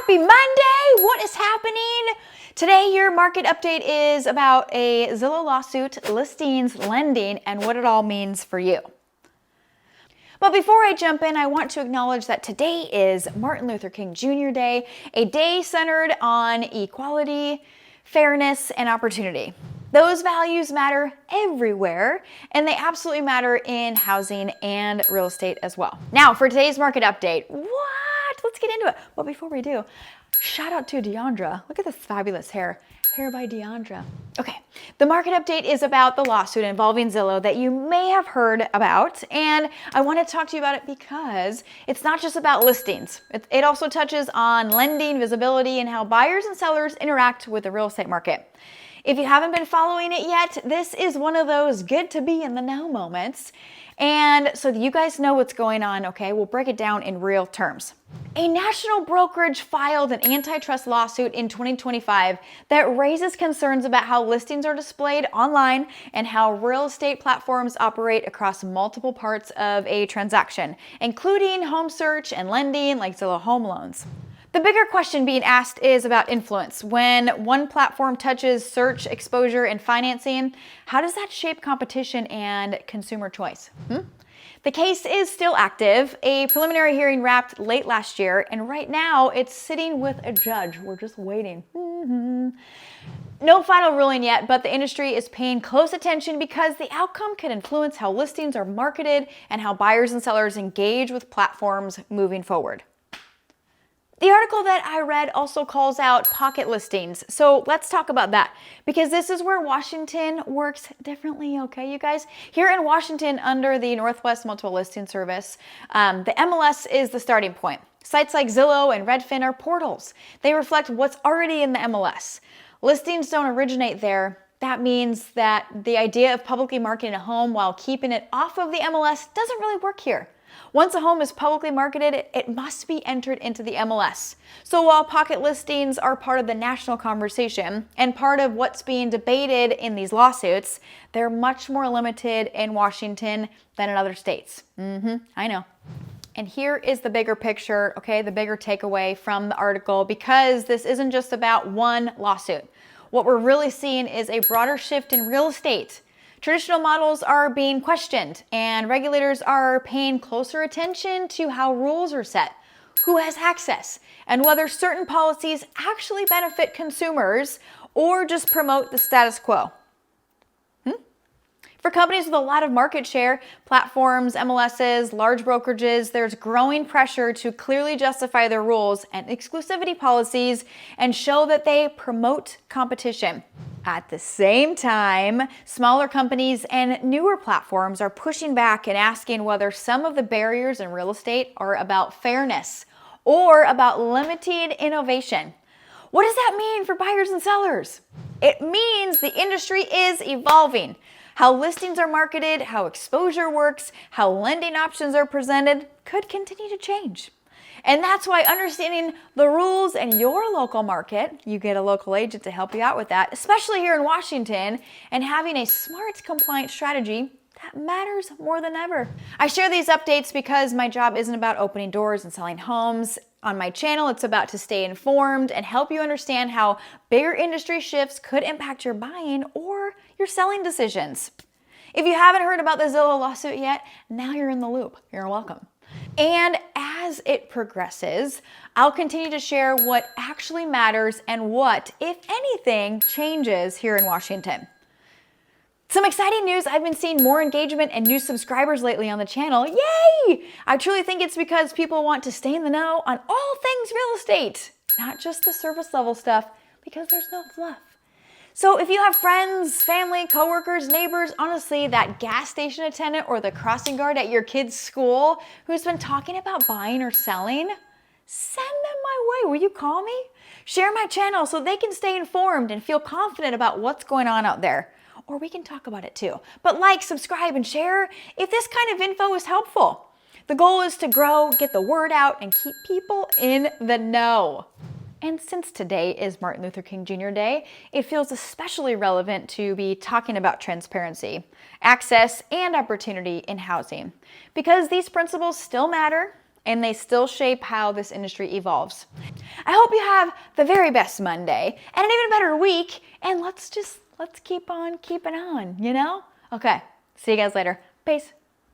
Happy Monday! What is happening? Today, your market update is about a Zillow lawsuit, listings, lending, and what it all means for you. But before I jump in, I want to acknowledge that today is Martin Luther King Jr. Day, a day centered on equality, fairness, and opportunity. Those values matter everywhere, and they absolutely matter in housing and real estate as well. Now, for today's market update, let's get into it. But before we do, shout out to Deandra. Look at this fabulous hair. Hair by Deandra. Okay, the market update is about the lawsuit involving Zillow that you may have heard about, and I want to talk to you about it because it's not just about listings. It also touches on lending, visibility, and how buyers and sellers interact with the real estate market. If you haven't been following it yet, this is one of those good to be in the know moments. And so that you guys know what's going on, okay, we'll break it down in real terms. A national brokerage filed an antitrust lawsuit in 2025 that raises concerns about how listings are displayed online and how real estate platforms operate across multiple parts of a transaction, including home search and lending like Zillow Home Loans. The bigger question being asked is about influence. When one platform touches search, exposure, and financing, how does that shape competition and consumer choice? The case is still active. A preliminary hearing wrapped late last year, and right now it's sitting with a judge. We're just waiting. No final ruling yet, but the industry is paying close attention because the outcome could influence how listings are marketed and how buyers and sellers engage with platforms moving forward. The article that I read also calls out pocket listings. So let's talk about that because this is where Washington works differently, okay, you guys? Here in Washington, under the Northwest Multiple Listing Service, the MLS is the starting point. Sites like Zillow and Redfin are portals. They reflect what's already in the MLS. Listings don't originate there. That means that the idea of publicly marketing a home while keeping it off of the MLS doesn't really work here. Once a home is publicly marketed, it must be entered into the MLS. So while pocket listings are part of the national conversation and part of what's being debated in these lawsuits, they're much more limited in Washington than in other states. I know. And here is the bigger picture, okay, the bigger takeaway from the article, because this isn't just about one lawsuit. What we're really seeing is a broader shift in real estate. Traditional models are being questioned, and regulators are paying closer attention to how rules are set, who has access, and whether certain policies actually benefit consumers or just promote the status quo. For companies with a lot of market share, platforms, MLSs, large brokerages, there's growing pressure to clearly justify their rules and exclusivity policies and show that they promote competition. At the same time, smaller companies and newer platforms are pushing back and asking whether some of the barriers in real estate are about fairness or about limited innovation. What does that mean for buyers and sellers? It means the industry is evolving. How listings are marketed, how exposure works, how lending options are presented could continue to change. And that's why understanding the rules in your local market, you get a local agent to help you out with that, especially here in Washington, and having a smart, compliant strategy, that matters more than ever. I share these updates because my job isn't about opening doors and selling homes. On my channel, it's about to stay informed and help you understand how bigger industry shifts could impact your buying or your selling decisions. If you haven't heard about the Zillow lawsuit yet, now you're in the loop. You're welcome. And as it progresses, I'll continue to share what actually matters and what, if anything, changes here in Washington. Some exciting news, I've been seeing more engagement and new subscribers lately on the channel. Yay! I truly think it's because people want to stay in the know on all things real estate, not just the surface level stuff, because there's no fluff. So if you have friends, family, coworkers, neighbors, honestly, that gas station attendant or the crossing guard at your kid's school who's been talking about buying or selling, send them my way. Will you call me? Share my channel so they can stay informed and feel confident about what's going on out there. Or we can talk about it too. But like, subscribe, and share if this kind of info is helpful. The goal is to grow, get the word out, and keep people in the know. And since today is Martin Luther King Jr. Day, it feels especially relevant to be talking about transparency, access, and opportunity in housing. Because these principles still matter, and they still shape how this industry evolves. I hope you have the very best Monday and an even better week, and let's keep on keeping on, you know? Okay, see you guys later. Peace.